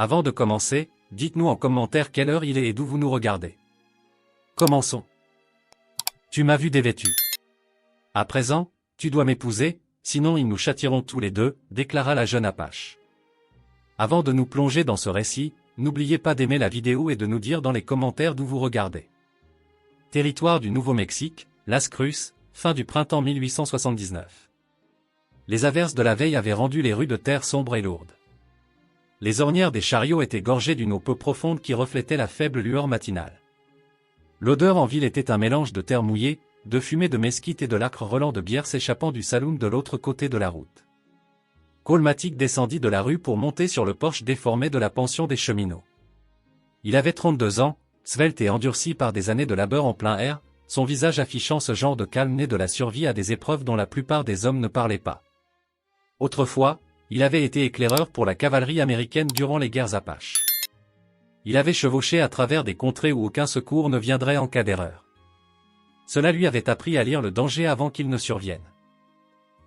Avant de commencer, dites-nous en commentaire quelle heure il est et d'où vous nous regardez. Commençons. Tu m'as vu dévêtu. À présent, tu dois m'épouser, sinon ils nous châtieront tous les deux, déclara la jeune Apache. Avant de nous plonger dans ce récit, n'oubliez pas d'aimer la vidéo et de nous dire dans les commentaires d'où vous regardez. Territoire du Nouveau-Mexique, Las Cruces, fin du printemps 1879. Les averses de la veille avaient rendu les rues de terre sombres et lourdes. Les ornières des chariots étaient gorgées d'une eau peu profonde qui reflétait la faible lueur matinale. L'odeur en ville était un mélange de terre mouillée, de fumée de mesquite et de l'âcre relent de bière s'échappant du saloon de l'autre côté de la route. Colmatic descendit de la rue pour monter sur le porche déformé de la pension des cheminots. Il avait 32 ans, svelte et endurci par des années de labeur en plein air, son visage affichant ce genre de calme né de la survie à des épreuves dont la plupart des hommes ne parlaient pas. Autrefois, il avait été éclaireur pour la cavalerie américaine durant les guerres Apaches. Il avait chevauché à travers des contrées où aucun secours ne viendrait en cas d'erreur. Cela lui avait appris à lire le danger avant qu'il ne survienne.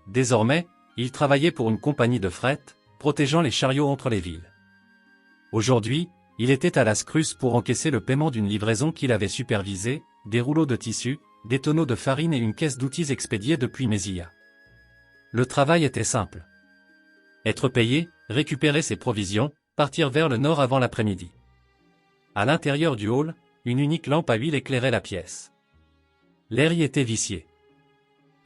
Désormais, il travaillait pour une compagnie de fret, protégeant les chariots entre les villes. Aujourd'hui, il était à Las Cruces pour encaisser le paiement d'une livraison qu'il avait supervisée, des rouleaux de tissu, des tonneaux de farine et une caisse d'outils expédiés depuis Mesilla. Le travail était simple. Être payé, récupérer ses provisions, partir vers le nord avant l'après-midi. À l'intérieur du hall, une unique lampe à huile éclairait la pièce. L'air y était vicié.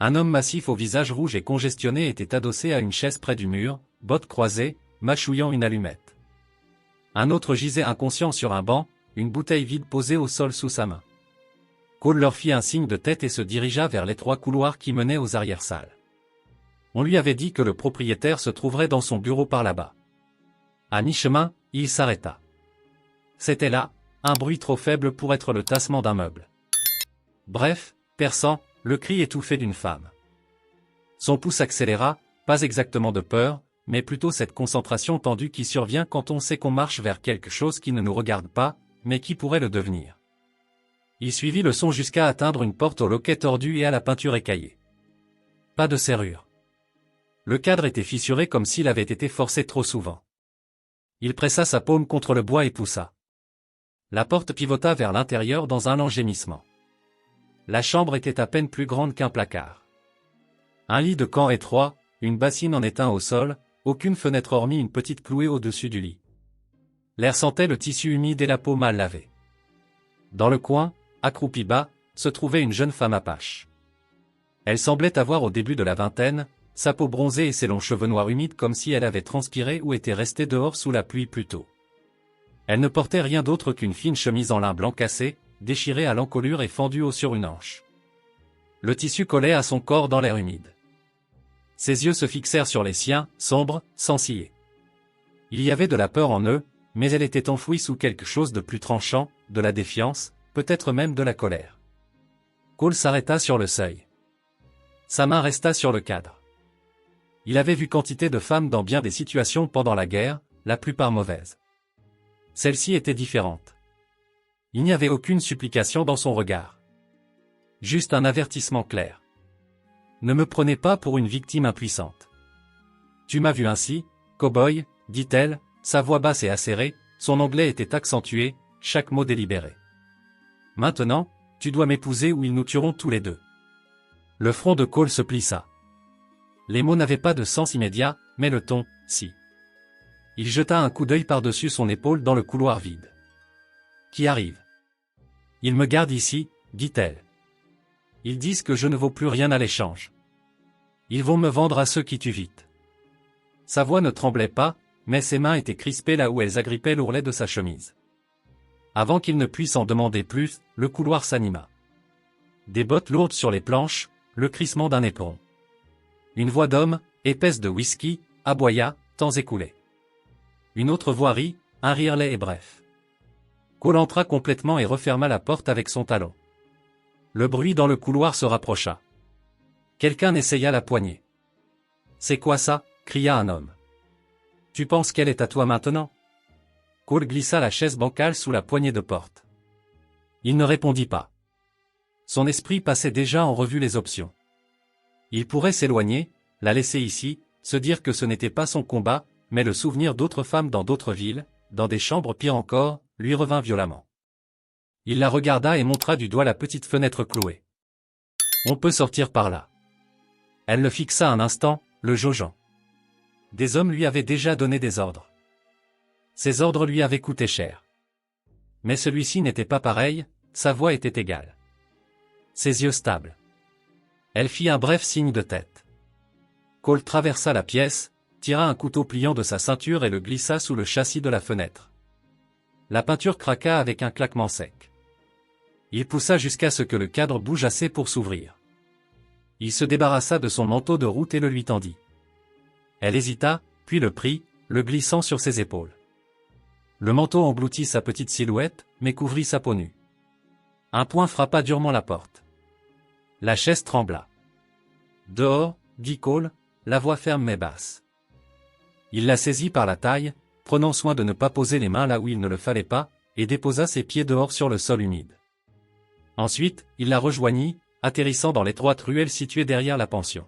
Un homme massif au visage rouge et congestionné était adossé à une chaise près du mur, bottes croisées, mâchouillant une allumette. Un autre gisait inconscient sur un banc, une bouteille vide posée au sol sous sa main. Cole leur fit un signe de tête et se dirigea vers l'étroit couloir qui menait aux arrière-salles. On lui avait dit que le propriétaire se trouverait dans son bureau par là-bas. À mi-chemin, il s'arrêta. C'était là, un bruit trop faible pour être le tassement d'un meuble. Bref, perçant, le cri étouffé d'une femme. Son pouce accéléra, pas exactement de peur, mais plutôt cette concentration tendue qui survient quand on sait qu'on marche vers quelque chose qui ne nous regarde pas, mais qui pourrait le devenir. Il suivit le son jusqu'à atteindre une porte au loquet tordu et à la peinture écaillée. Pas de serrure. Le cadre était fissuré comme s'il avait été forcé trop souvent. Il pressa sa paume contre le bois et poussa. La porte pivota vers l'intérieur dans un lent gémissement. La chambre était à peine plus grande qu'un placard. Un lit de camp étroit, une bassine en étain au sol, aucune fenêtre hormis une petite clouée au-dessus du lit. L'air sentait le tissu humide et la peau mal lavée. Dans le coin, accroupie bas, se trouvait une jeune femme apache. Elle semblait avoir au début de la vingtaine, sa peau bronzée et ses longs cheveux noirs humides comme si elle avait transpiré ou était restée dehors sous la pluie plus tôt. Elle ne portait rien d'autre qu'une fine chemise en lin blanc cassée, déchirée à l'encolure et fendue haut sur une hanche. Le tissu collait à son corps dans l'air humide. Ses yeux se fixèrent sur les siens, sombres, sans ciller. Il y avait de la peur en eux, mais elle était enfouie sous quelque chose de plus tranchant, de la défiance, peut-être même de la colère. Cole s'arrêta sur le seuil. Sa main resta sur le cadre. Il avait vu quantité de femmes dans bien des situations pendant la guerre, la plupart mauvaises. Celle-ci était différente. Il n'y avait aucune supplication dans son regard. Juste un avertissement clair. Ne me prenez pas pour une victime impuissante. Tu m'as vu ainsi, cow-boy, dit-elle, sa voix basse et acérée, son anglais était accentué, chaque mot délibéré. Maintenant, tu dois m'épouser ou ils nous tueront tous les deux. Le front de Cole se plissa. Les mots n'avaient pas de sens immédiat, mais le ton, si. Il jeta un coup d'œil par-dessus son épaule dans le couloir vide. Qui arrive? Ils me gardent ici, dit-elle. Ils disent que je ne vaux plus rien à l'échange. Ils vont me vendre à ceux qui tuent vite. Sa voix ne tremblait pas, mais ses mains étaient crispées là où elles agrippaient l'ourlet de sa chemise. Avant qu'il ne puisse en demander plus, le couloir s'anima. Des bottes lourdes sur les planches, le crissement d'un éperon. Une voix d'homme, épaisse de whisky, aboya, temps écoulé. Une autre voix rit, un rire laid et bref. Cole entra complètement et referma la porte avec son talon. Le bruit dans le couloir se rapprocha. Quelqu'un essaya la poignée. « C'est quoi ça ?» cria un homme. « Tu penses qu'elle est à toi maintenant ?» Cole glissa la chaise bancale sous la poignée de porte. Il ne répondit pas. Son esprit passait déjà en revue les options. Il pourrait s'éloigner, la laisser ici, se dire que ce n'était pas son combat, mais le souvenir d'autres femmes dans d'autres villes, dans des chambres pire encore, lui revint violemment. Il la regarda et montra du doigt la petite fenêtre clouée. On peut sortir par là. Elle le fixa un instant, le jaugeant. Des hommes lui avaient déjà donné des ordres. Ces ordres lui avaient coûté cher. Mais celui-ci n'était pas pareil, sa voix était égale. Ses yeux stables. Elle fit un bref signe de tête. Cole traversa la pièce, tira un couteau pliant de sa ceinture et le glissa sous le châssis de la fenêtre. La peinture craqua avec un claquement sec. Il poussa jusqu'à ce que le cadre bouge assez pour s'ouvrir. Il se débarrassa de son manteau de route et le lui tendit. Elle hésita, puis le prit, le glissant sur ses épaules. Le manteau engloutit sa petite silhouette, mais couvrit sa peau nue. Un poing frappa durement la porte. La chaise trembla. Dehors, dit Cole, la voix ferme mais basse. Il la saisit par la taille, prenant soin de ne pas poser les mains là où il ne le fallait pas, et déposa ses pieds dehors sur le sol humide. Ensuite, il la rejoignit, atterrissant dans l'étroite ruelle située derrière la pension.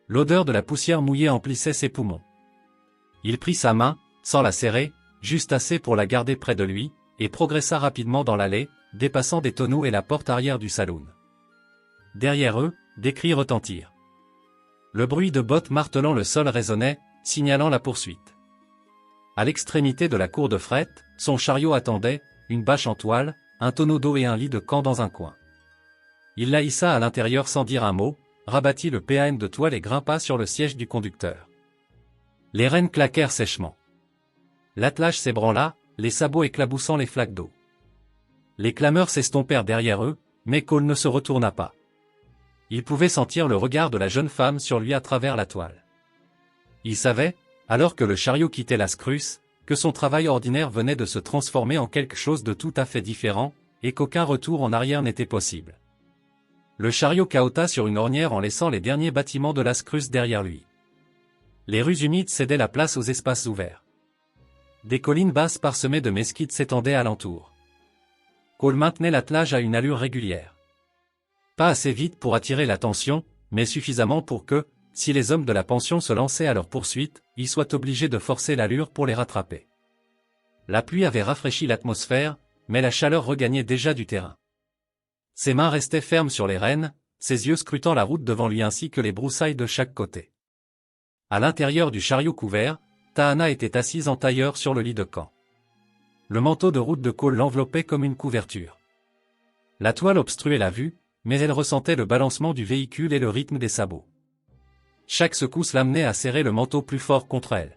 L'odeur de la poussière mouillée emplissait ses poumons. Il prit sa main, sans la serrer, juste assez pour la garder près de lui, et progressa rapidement dans l'allée, dépassant des tonneaux et la porte arrière du saloon. Derrière eux, des cris retentirent. Le bruit de bottes martelant le sol résonnait, signalant la poursuite. À l'extrémité de la cour de fret, son chariot attendait, une bâche en toile, un tonneau d'eau et un lit de camp dans un coin. Il la hissa à l'intérieur sans dire un mot, rabattit le PAN de toile et grimpa sur le siège du conducteur. Les rênes claquèrent sèchement. L'attelage s'ébranla, les sabots éclaboussant les flaques d'eau. Les clameurs s'estompèrent derrière eux, mais Cole ne se retourna pas. Il pouvait sentir le regard de la jeune femme sur lui à travers la toile. Il savait, alors que le chariot quittait la Scruce, que son travail ordinaire venait de se transformer en quelque chose de tout à fait différent, et qu'aucun retour en arrière n'était possible. Le chariot cahota sur une ornière en laissant les derniers bâtiments de la Scruce derrière lui. Les rues humides cédaient la place aux espaces ouverts. Des collines basses parsemées de mesquites s'étendaient alentour. Cole maintenait l'attelage à une allure régulière. Pas assez vite pour attirer l'attention, mais suffisamment pour que, si les hommes de la pension se lançaient à leur poursuite, ils soient obligés de forcer l'allure pour les rattraper. La pluie avait rafraîchi l'atmosphère, mais la chaleur regagnait déjà du terrain. Ses mains restaient fermes sur les rênes, ses yeux scrutant la route devant lui ainsi que les broussailles de chaque côté. À l'intérieur du chariot couvert, Tahana était assise en tailleur sur le lit de camp. Le manteau de route de Cole l'enveloppait comme une couverture. La toile obstruait la vue, mais elle ressentait le balancement du véhicule et le rythme des sabots. Chaque secousse l'amenait à serrer le manteau plus fort contre elle.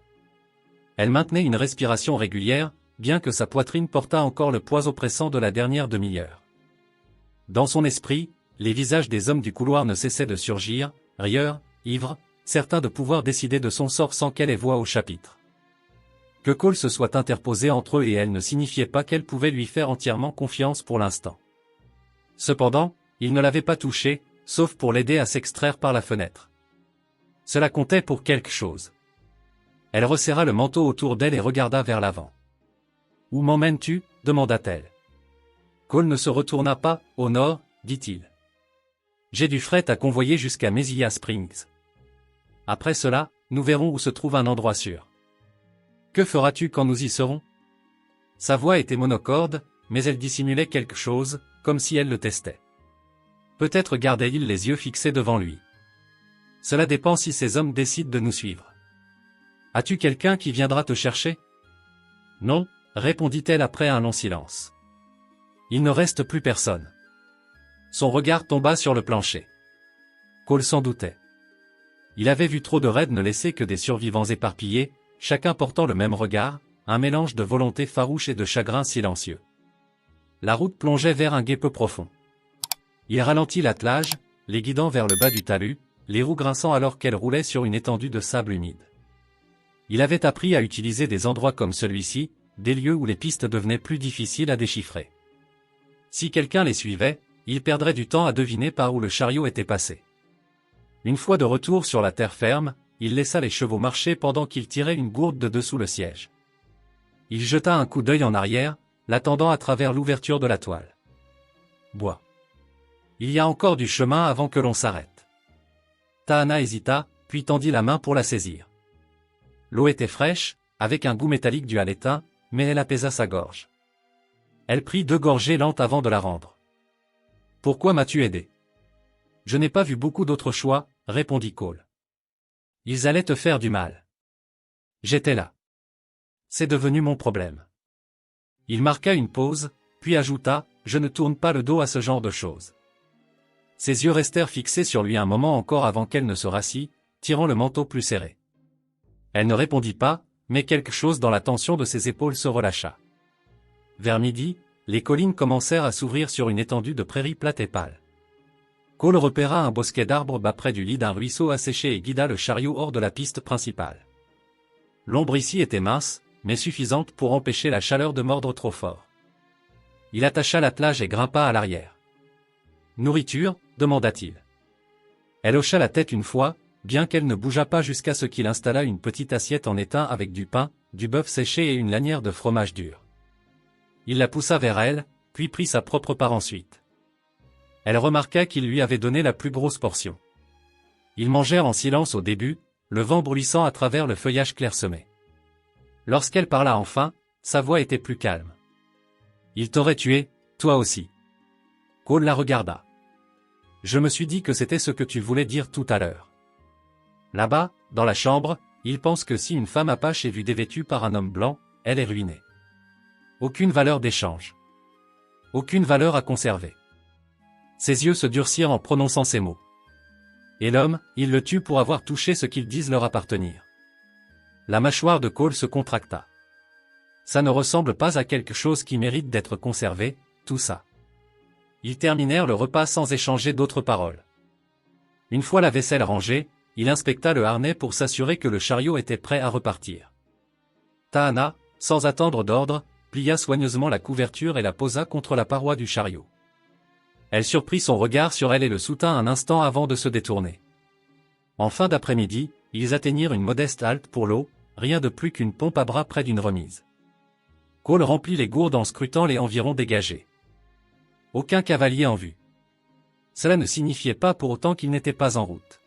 Elle maintenait une respiration régulière, bien que sa poitrine portât encore le poids oppressant de la dernière demi-heure. Dans son esprit, les visages des hommes du couloir ne cessaient de surgir, rieurs, ivres, certains de pouvoir décider de son sort sans qu'elle ait voix au chapitre. Que Cole se soit interposé entre eux et elle ne signifiait pas qu'elle pouvait lui faire entièrement confiance pour l'instant. Cependant, il ne l'avait pas touchée, sauf pour l'aider à s'extraire par la fenêtre. Cela comptait pour quelque chose. Elle resserra le manteau autour d'elle et regarda vers l'avant. « Où m'emmènes-tu » demanda-t-elle. Cole ne se retourna pas, au nord, dit-il. « J'ai du fret à convoyer jusqu'à Mesiya Springs. Après cela, nous verrons où se trouve un endroit sûr. Que feras-tu quand nous y serons » Sa voix était monocorde, mais elle dissimulait quelque chose, comme si elle le testait. Peut-être gardait-il les yeux fixés devant lui. Cela dépend si ces hommes décident de nous suivre. As-tu quelqu'un qui viendra te chercher ? Non, répondit-elle après un long silence. Il ne reste plus personne. Son regard tomba sur le plancher. Cole s'en doutait. Il avait vu trop de raids ne laisser que des survivants éparpillés, chacun portant le même regard, un mélange de volonté farouche et de chagrin silencieux. La route plongeait vers un gué peu profond. Il ralentit l'attelage, les guidant vers le bas du talus, les roues grinçant alors qu'elles roulaient sur une étendue de sable humide. Il avait appris à utiliser des endroits comme celui-ci, des lieux où les pistes devenaient plus difficiles à déchiffrer. Si quelqu'un les suivait, il perdrait du temps à deviner par où le chariot était passé. Une fois de retour sur la terre ferme, il laissa les chevaux marcher pendant qu'il tirait une gourde de dessous le siège. Il jeta un coup d'œil en arrière, l'attendant à travers l'ouverture de la toile. Bois. Il y a encore du chemin avant que l'on s'arrête. Tahana hésita, puis tendit la main pour la saisir. L'eau était fraîche, avec un goût métallique dû à l'étain, mais elle apaisa sa gorge. Elle prit 2 gorgées lentes avant de la rendre. « Pourquoi m'as-tu aidé ?»« Je n'ai pas vu beaucoup d'autres choix, » répondit Cole. « Ils allaient te faire du mal. J'étais là. C'est devenu mon problème. » Il marqua une pause, puis ajouta, « Je ne tourne pas le dos à ce genre de choses. » Ses yeux restèrent fixés sur lui un moment encore avant qu'elle ne se rassît, tirant le manteau plus serré. Elle ne répondit pas, mais quelque chose dans la tension de ses épaules se relâcha. Vers midi, les collines commencèrent à s'ouvrir sur une étendue de prairies plates et pâles. Cole repéra un bosquet d'arbres bas près du lit d'un ruisseau asséché et guida le chariot hors de la piste principale. L'ombre ici était mince, mais suffisante pour empêcher la chaleur de mordre trop fort. Il attacha l'attelage et grimpa à l'arrière. « Nourriture ?» demanda-t-il. Elle hocha la tête une fois, bien qu'elle ne bougeât pas jusqu'à ce qu'il installa une petite assiette en étain avec du pain, du bœuf séché et une lanière de fromage dur. Il la poussa vers elle, puis prit sa propre part ensuite. Elle remarqua qu'il lui avait donné la plus grosse portion. Ils mangèrent en silence au début, le vent bruissant à travers le feuillage clairsemé. Lorsqu'elle parla enfin, sa voix était plus calme. « Il t'aurait tué, toi aussi. » Cole la regarda. « Je me suis dit que c'était ce que tu voulais dire tout à l'heure. » Là-bas, dans la chambre, il pense que si une femme apache est vue dévêtue par un homme blanc, elle est ruinée. Aucune valeur d'échange. Aucune valeur à conserver. Ses yeux se durcirent en prononçant ces mots. Et l'homme, il le tue pour avoir touché ce qu'ils disent leur appartenir. La mâchoire de Cole se contracta. Ça ne ressemble pas à quelque chose qui mérite d'être conservé, tout ça. Ils terminèrent le repas sans échanger d'autres paroles. Une fois la vaisselle rangée, il inspecta le harnais pour s'assurer que le chariot était prêt à repartir. Tahana, sans attendre d'ordre, plia soigneusement la couverture et la posa contre la paroi du chariot. Elle surprit son regard sur elle et le soutint un instant avant de se détourner. En fin d'après-midi, ils atteignirent une modeste halte pour l'eau, rien de plus qu'une pompe à bras près d'une remise. Cole remplit les gourdes en scrutant les environs dégagés. Aucun cavalier en vue. Cela ne signifiait pas pour autant qu'il n'était pas en route.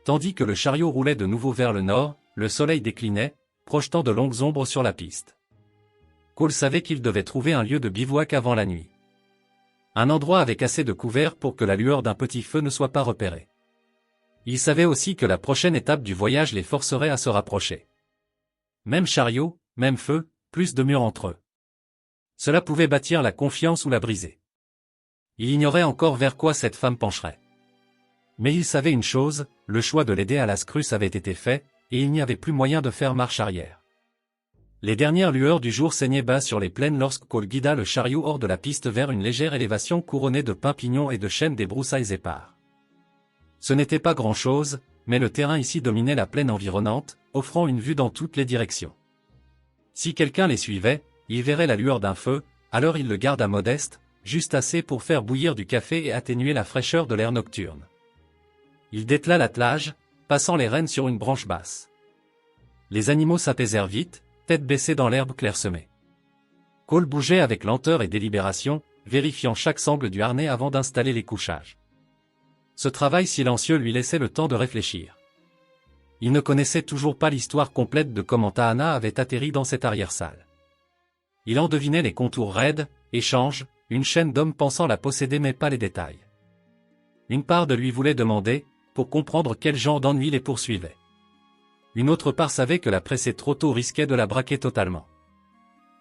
Tandis que le chariot roulait de nouveau vers le nord, le soleil déclinait, projetant de longues ombres sur la piste. Cole savait qu'il devait trouver un lieu de bivouac avant la nuit. Un endroit avec assez de couverts pour que la lueur d'un petit feu ne soit pas repérée. Il savait aussi que la prochaine étape du voyage les forcerait à se rapprocher. Même chariot, même feu, plus de murs entre eux. Cela pouvait bâtir la confiance ou la briser. Il ignorait encore vers quoi cette femme pencherait. Mais il savait une chose, le choix de l'aider à la Scruce avait été fait, et il n'y avait plus moyen de faire marche arrière. Les dernières lueurs du jour saignaient bas sur les plaines lorsque Cole guida le chariot hors de la piste vers une légère élévation couronnée de pins pignons et de chênes des broussailles épars. Ce n'était pas grand-chose, mais le terrain ici dominait la plaine environnante, offrant une vue dans toutes les directions. Si quelqu'un les suivait, il verrait la lueur d'un feu, alors il le garda modeste, juste assez pour faire bouillir du café et atténuer la fraîcheur de l'air nocturne. Il détela l'attelage, passant les rênes sur une branche basse. Les animaux s'apaisèrent vite, tête baissée dans l'herbe clairsemée. Cole bougeait avec lenteur et délibération, vérifiant chaque sangle du harnais avant d'installer les couchages. Ce travail silencieux lui laissait le temps de réfléchir. Il ne connaissait toujours pas l'histoire complète de comment Tahana avait atterri dans cette arrière-salle. Il en devinait les contours raides, échanges, une chaîne d'hommes pensant la posséder mais pas les détails. Une part de lui voulait demander, pour comprendre quel genre d'ennui les poursuivait. Une autre part savait que la presser trop tôt risquait de la braquer totalement.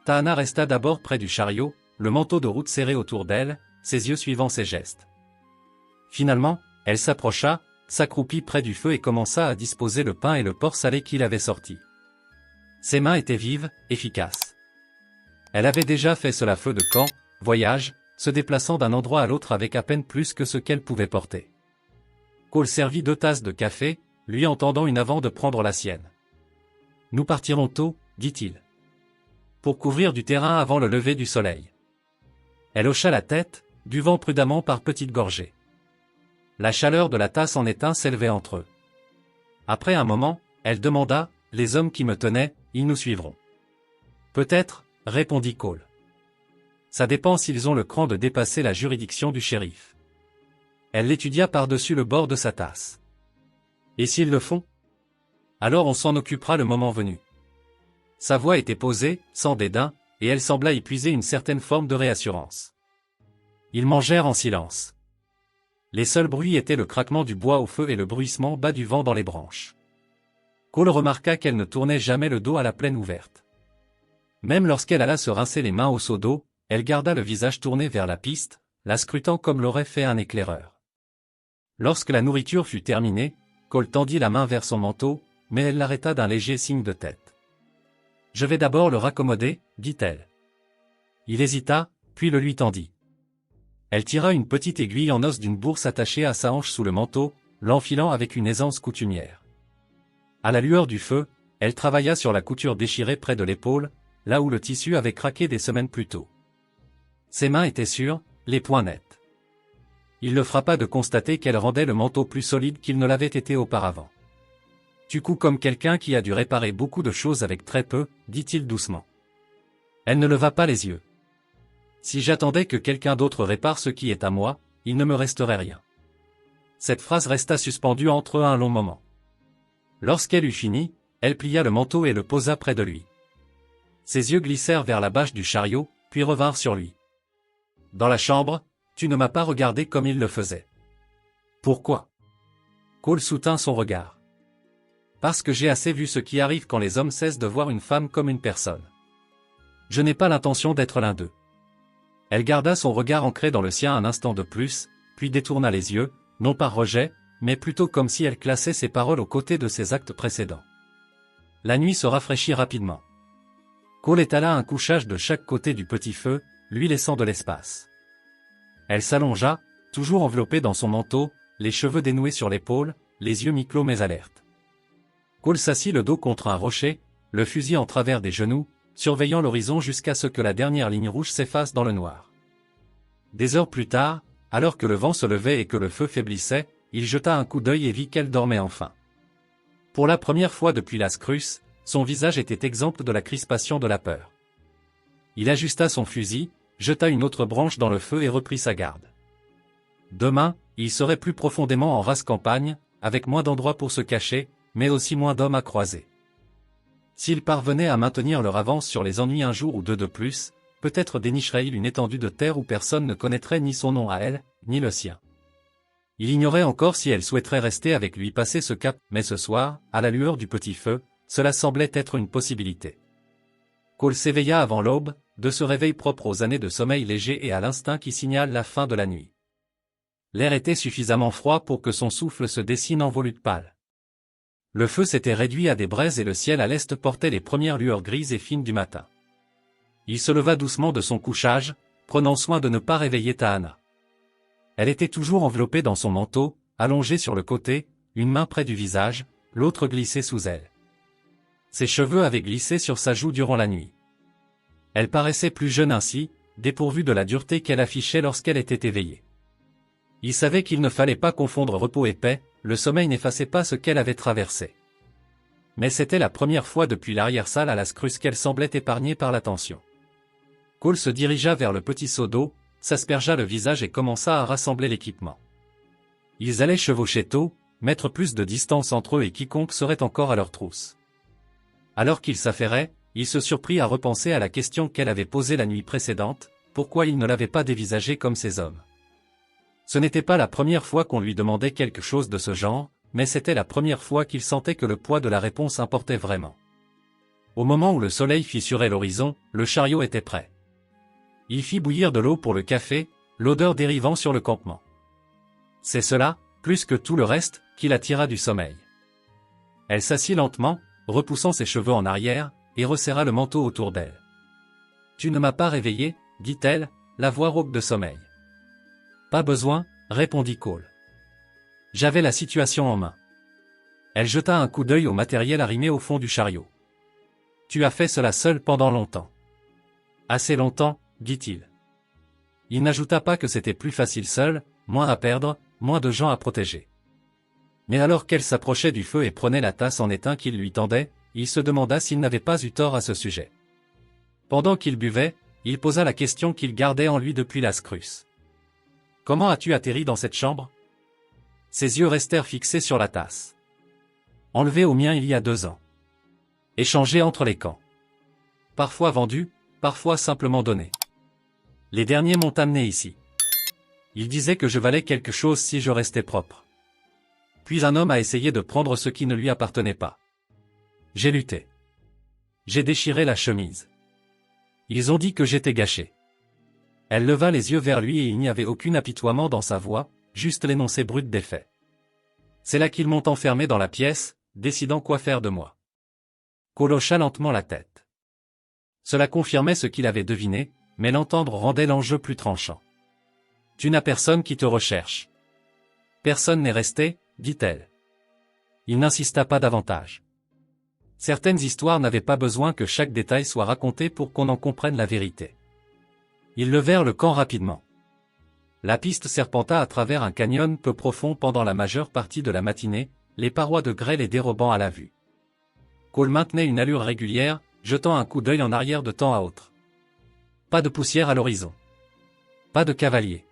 Tahana resta d'abord près du chariot, le manteau de route serré autour d'elle, ses yeux suivant ses gestes. Finalement, elle s'approcha, s'accroupit près du feu et commença à disposer le pain et le porc salé qu'il avait sortis. Ses mains étaient vives, efficaces. Elle avait déjà fait cela feu de camp, voyage, se déplaçant d'un endroit à l'autre avec à peine plus que ce qu'elle pouvait porter. Cole servit 2 tasses de café, lui en tendant une avant de prendre la sienne. « Nous partirons tôt, dit-il. Pour couvrir du terrain avant le lever du soleil. » Elle hocha la tête, buvant prudemment par petites gorgées. La chaleur de la tasse en étain s'élevait entre eux. Après un moment, elle demanda, « Les hommes qui me tenaient, ils nous suivront. » « Peut-être, » répondit Cole. « Ça dépend s'ils ont le cran de dépasser la juridiction du shérif. » Elle l'étudia par-dessus le bord de sa tasse. « Et s'ils le font ? Alors on s'en occupera le moment venu. » Sa voix était posée, sans dédain, et elle sembla y puiser une certaine forme de réassurance. Ils mangèrent en silence. Les seuls bruits étaient le craquement du bois au feu et le bruissement bas du vent dans les branches. Cole remarqua qu'elle ne tournait jamais le dos à la plaine ouverte. Même lorsqu'elle alla se rincer les mains au seau d'eau, elle garda le visage tourné vers la piste, la scrutant comme l'aurait fait un éclaireur. Lorsque la nourriture fut terminée, Cole tendit la main vers son manteau, mais elle l'arrêta d'un léger signe de tête. « Je vais d'abord le raccommoder, dit-elle. Il hésita, puis le lui tendit. Elle tira une petite aiguille en os d'une bourse attachée à sa hanche sous le manteau, l'enfilant avec une aisance coutumière. À la lueur du feu, elle travailla sur la couture déchirée près de l'épaule, là où le tissu avait craqué des semaines plus tôt. Ses mains étaient sûres, les poings nets. Il le frappa de constater qu'elle rendait le manteau plus solide qu'il ne l'avait été auparavant. « Tu couds comme quelqu'un qui a dû réparer beaucoup de choses avec très peu, dit-il doucement. Elle ne leva pas les yeux. Si j'attendais que quelqu'un d'autre répare ce qui est à moi, il ne me resterait rien. Cette phrase resta suspendue entre eux un long moment. Lorsqu'elle eut fini, elle plia le manteau et le posa près de lui. Ses yeux glissèrent vers la bâche du chariot, puis revinrent sur lui. Dans la chambre, tu ne m'as pas regardé comme il le faisait. Pourquoi? Cole soutint son regard. Parce que j'ai assez vu ce qui arrive quand les hommes cessent de voir une femme comme une personne. Je n'ai pas l'intention d'être l'un d'eux. Elle garda son regard ancré dans le sien un instant de plus, puis détourna les yeux, non par rejet, mais plutôt comme si elle classait ses paroles aux côtés de ses actes précédents. La nuit se rafraîchit rapidement. Cole étala un couchage de chaque côté du petit feu, lui laissant de l'espace. Elle s'allongea, toujours enveloppée dans son manteau, les cheveux dénoués sur l'épaule, les yeux mi-clos mais alertes. Cole s'assit le dos contre un rocher, le fusil en travers des genoux, surveillant l'horizon jusqu'à ce que la dernière ligne rouge s'efface dans le noir. Des heures plus tard, alors que le vent se levait et que le feu faiblissait, il jeta un coup d'œil et vit qu'elle dormait enfin. Pour la première fois depuis la Scruce, son visage était exempt de la crispation de la peur. Il ajusta son fusil, jeta une autre branche dans le feu et reprit sa garde. Demain, il serait plus profondément en rase campagne, avec moins d'endroits pour se cacher, mais aussi moins d'hommes à croiser. S'il parvenait à maintenir leur avance sur les ennuis un jour ou deux de plus, peut-être dénicherait-il une étendue de terre où personne ne connaîtrait ni son nom à elle, ni le sien. Il ignorait encore si elle souhaiterait rester avec lui passer ce cap, mais ce soir, à la lueur du petit feu, cela semblait être une possibilité. Cole s'éveilla avant l'aube, de ce réveil propre aux années de sommeil léger et à l'instinct qui signale la fin de la nuit. L'air était suffisamment froid pour que son souffle se dessine en volutes pâles. Le feu s'était réduit à des braises et le ciel à l'est portait les premières lueurs grises et fines du matin. Il se leva doucement de son couchage, prenant soin de ne pas réveiller Tahana. Elle était toujours enveloppée dans son manteau, allongée sur le côté, une main près du visage, l'autre glissée sous elle. Ses cheveux avaient glissé sur sa joue durant la nuit. Elle paraissait plus jeune ainsi, dépourvue de la dureté qu'elle affichait lorsqu'elle était éveillée. Il savait qu'il ne fallait pas confondre repos et paix, le sommeil n'effaçait pas ce qu'elle avait traversé. Mais c'était la première fois depuis l'arrière-salle à la Scruce qu'elle semblait épargnée par l'attention. Cole se dirigea vers le petit seau d'eau, s'aspergea le visage et commença à rassembler l'équipement. Ils allaient chevaucher tôt, mettre plus de distance entre eux et quiconque serait encore à leur trousse. Alors qu'il s'affairait, il se surprit à repenser à la question qu'elle avait posée la nuit précédente, pourquoi il ne l'avait pas dévisagée comme ces hommes. Ce n'était pas la première fois qu'on lui demandait quelque chose de ce genre, mais c'était la première fois qu'il sentait que le poids de la réponse importait vraiment. Au moment où le soleil fissurait l'horizon, le chariot était prêt. Il fit bouillir de l'eau pour le café, l'odeur dérivant sur le campement. C'est cela, plus que tout le reste, qui l'attira du sommeil. Elle s'assit lentement, repoussant ses cheveux en arrière, et resserra le manteau autour d'elle. « Tu ne m'as pas réveillé, dit-elle, la voix rauque de sommeil. « Pas besoin, répondit Cole. J'avais la situation en main. Elle jeta un coup d'œil au matériel arrimé au fond du chariot. Tu as fait cela seul pendant longtemps. Assez longtemps, dit-il. Il n'ajouta pas que c'était plus facile seul, moins à perdre, moins de gens à protéger. Mais alors qu'elle s'approchait du feu et prenait la tasse en étain qu'il lui tendait, il se demanda s'il n'avait pas eu tort à ce sujet. Pendant qu'il buvait, il posa la question qu'il gardait en lui depuis la Scruce. Comment as-tu atterri dans cette chambre? Ses yeux restèrent fixés sur la tasse. Enlevé au mien il y a 2 ans. Échangé entre les camps. parfois vendus, parfois simplement donnés. Les derniers m'ont amené ici. Ils disaient que je valais quelque chose si je restais propre. Puis un homme a essayé de prendre ce qui ne lui appartenait pas. J'ai lutté. J'ai déchiré la chemise. Ils ont dit que j'étais gâché. Elle leva les yeux vers lui et il n'y avait aucun apitoiement dans sa voix, juste l'énoncé brut des faits. C'est là qu'ils m'ont enfermé dans la pièce, décidant quoi faire de moi. Cole hocha lentement la tête. Cela confirmait ce qu'il avait deviné, mais l'entendre rendait l'enjeu plus tranchant. Tu n'as personne qui te recherche. Personne n'est resté, dit-elle. Il n'insista pas davantage. Certaines histoires n'avaient pas besoin que chaque détail soit raconté pour qu'on en comprenne la vérité. Ils levèrent le camp rapidement. La piste serpenta à travers un canyon peu profond pendant la majeure partie de la matinée, les parois de grêle les dérobant à la vue. Cole maintenait une allure régulière, jetant un coup d'œil en arrière de temps à autre. Pas de poussière à l'horizon. Pas de cavalier.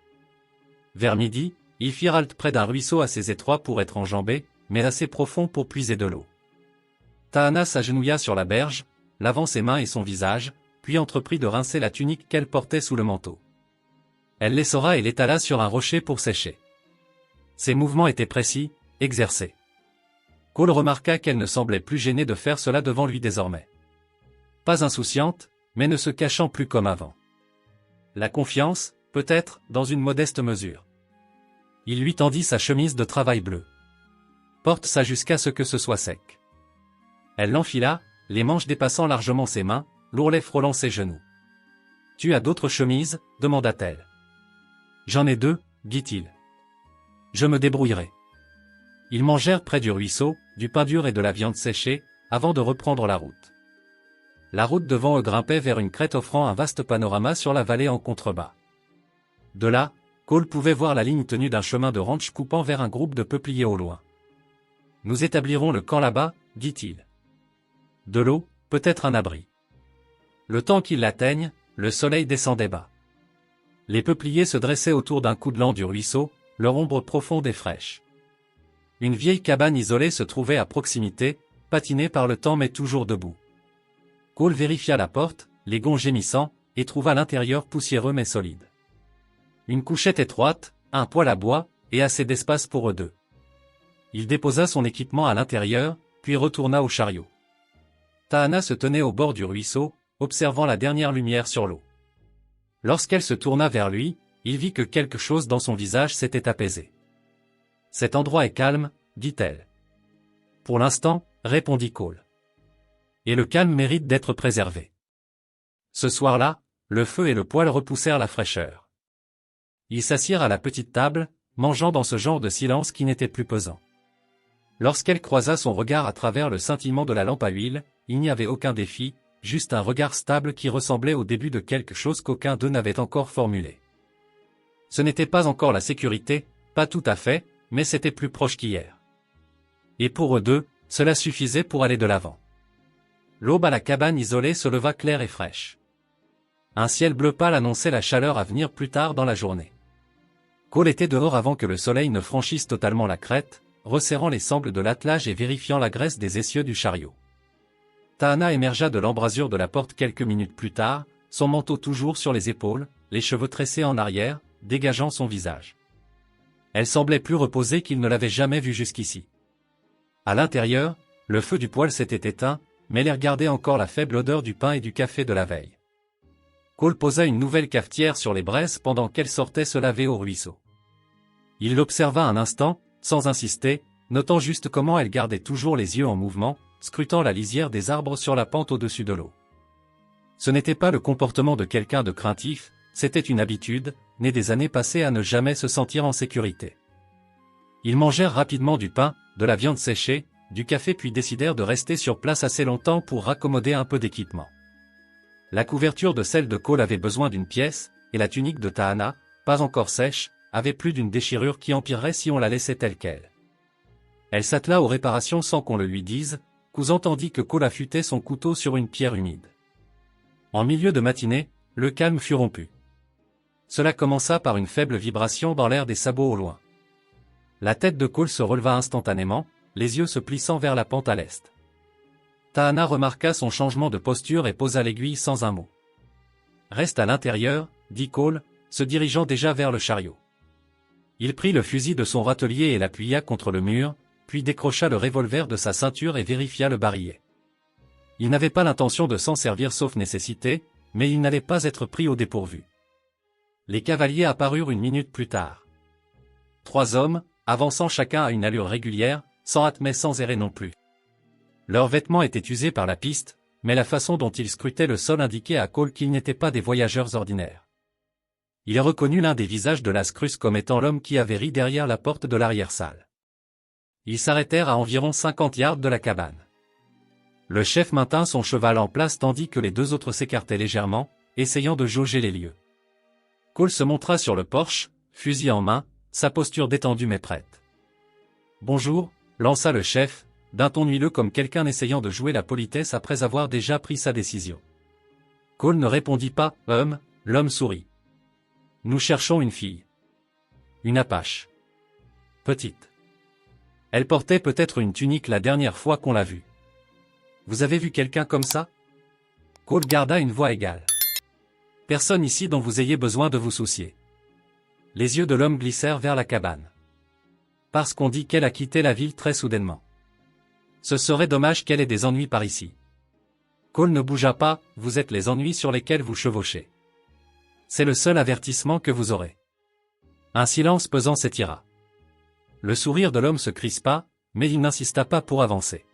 Vers midi, ils firent halte près d'un ruisseau assez étroit pour être enjambé, mais assez profond pour puiser de l'eau. Tahana s'agenouilla sur la berge, lavant ses mains et son visage, puis entreprit de rincer la tunique qu'elle portait sous le manteau. Elle l'essora et l'étala sur un rocher pour sécher. Ses mouvements étaient précis, exercés. Cole remarqua qu'elle ne semblait plus gênée de faire cela devant lui désormais. Pas insouciante, mais ne se cachant plus comme avant. La confiance, peut-être, dans une modeste mesure. Il lui tendit sa chemise de travail bleue. Porte ça jusqu'à ce que ce soit sec. Elle l'enfila, les manches dépassant largement ses mains, l'ourlet frôlant ses genoux. Tu as d'autres chemises, demanda-t-elle. J'en ai 2, dit-il. Je me débrouillerai. Ils mangèrent près du ruisseau, du pain dur et de la viande séchée, avant de reprendre la route. La route devant eux grimpait vers une crête offrant un vaste panorama sur la vallée en contrebas. De là, Cole pouvait voir la ligne tenue d'un chemin de ranch coupant vers un groupe de peupliers au loin. Nous établirons le camp là-bas, dit-il. De l'eau, peut-être un abri. Le temps qu'ils l'atteignent, le soleil descendait bas. Les peupliers se dressaient autour d'un coup de lan du ruisseau, leur ombre profonde et fraîche. Une vieille cabane isolée se trouvait à proximité, patinée par le temps mais toujours debout. Cole vérifia la porte, les gonds gémissant, et trouva l'intérieur poussiéreux mais solide. Une couchette étroite, un poêle à bois, et assez d'espace pour eux deux. Il déposa son équipement à l'intérieur, puis retourna au chariot. Tahana se tenait au bord du ruisseau, observant la dernière lumière sur l'eau. Lorsqu'elle se tourna vers lui, il vit que quelque chose dans son visage s'était apaisé. « Cet endroit est calme, dit-elle. »« Pour l'instant, répondit Cole. Et le calme mérite d'être préservé. » Ce soir-là, le feu et le poêle repoussèrent la fraîcheur. Ils s'assirent à la petite table, mangeant dans ce genre de silence qui n'était plus pesant. Lorsqu'elle croisa son regard à travers le scintillement de la lampe à huile, il n'y avait aucun défi, juste un regard stable qui ressemblait au début de quelque chose qu'aucun d'eux n'avait encore formulé. Ce n'était pas encore la sécurité, pas tout à fait, mais c'était plus proche qu'hier. Et pour eux deux, cela suffisait pour aller de l'avant. L'aube à la cabane isolée se leva claire et fraîche. Un ciel bleu pâle annonçait la chaleur à venir plus tard dans la journée. Cole était dehors avant que le soleil ne franchisse totalement la crête, resserrant les sangles de l'attelage et vérifiant la graisse des essieux du chariot. Tahana émergea de l'embrasure de la porte quelques minutes plus tard, son manteau toujours sur les épaules, les cheveux tressés en arrière, dégageant son visage. Elle semblait plus reposée qu'il ne l'avait jamais vue jusqu'ici. À l'intérieur, le feu du poêle s'était éteint, mais l'air gardait encore la faible odeur du pain et du café de la veille. Cole posa une nouvelle cafetière sur les braises pendant qu'elle sortait se laver au ruisseau. Il l'observa un instant, sans insister, notant juste comment elle gardait toujours les yeux en mouvement, scrutant la lisière des arbres sur la pente au-dessus de l'eau. Ce n'était pas le comportement de quelqu'un de craintif, c'était une habitude, née des années passées à ne jamais se sentir en sécurité. Ils mangèrent rapidement du pain, de la viande séchée, du café puis décidèrent de rester sur place assez longtemps pour raccommoder un peu d'équipement. La couverture de celle de Cole avait besoin d'une pièce, et la tunique de Tahana, pas encore sèche, avait plus d'une déchirure qui empirerait si on la laissait telle qu'elle. Elle s'attela aux réparations sans qu'on le lui dise, cousant tandis que Cole affûtait son couteau sur une pierre humide. En milieu de matinée, le calme fut rompu. Cela commença par une faible vibration dans l'air des sabots au loin. La tête de Cole se releva instantanément, les yeux se plissant vers la pente à l'est. Tahana remarqua son changement de posture et posa l'aiguille sans un mot. Reste à l'intérieur, dit Cole, se dirigeant déjà vers le chariot. Il prit le fusil de son râtelier et l'appuya contre le mur, puis décrocha le revolver de sa ceinture et vérifia le barillet. Il n'avait pas l'intention de s'en servir sauf nécessité, mais il n'allait pas être pris au dépourvu. Les cavaliers apparurent une minute plus tard. 3 hommes, avançant chacun à une allure régulière, sans hâte mais sans errer non plus. Leurs vêtements étaient usés par la piste, mais la façon dont ils scrutaient le sol indiquait à Cole qu'ils n'étaient pas des voyageurs ordinaires. Il reconnut l'un des visages de Lascrus comme étant l'homme qui avait ri derrière la porte de l'arrière-salle. Ils s'arrêtèrent à environ 50 yards de la cabane. Le chef maintint son cheval en place tandis que les 2 autres s'écartaient légèrement, essayant de jauger les lieux. Cole se montra sur le porche, fusil en main, sa posture détendue mais prête. « Bonjour », lança le chef, d'un ton huileux comme quelqu'un essayant de jouer la politesse après avoir déjà pris sa décision. Cole ne répondit pas, « l'homme sourit. « Nous cherchons une fille. Une apache. Petite. Elle portait peut-être une tunique la dernière fois qu'on l'a vue. Vous avez vu quelqu'un comme ça ?» Cole garda une voix égale. « Personne ici dont vous ayez besoin de vous soucier. » Les yeux de l'homme glissèrent vers la cabane. « Parce qu'on dit qu'elle a quitté la ville très soudainement. Ce serait dommage qu'elle ait des ennuis par ici. » Cole ne bougea pas, « Vous êtes les ennuis sur lesquels vous chevauchez. C'est le seul avertissement que vous aurez. » Un silence pesant s'étira. Le sourire de l'homme se crispa, mais il n'insista pas pour avancer.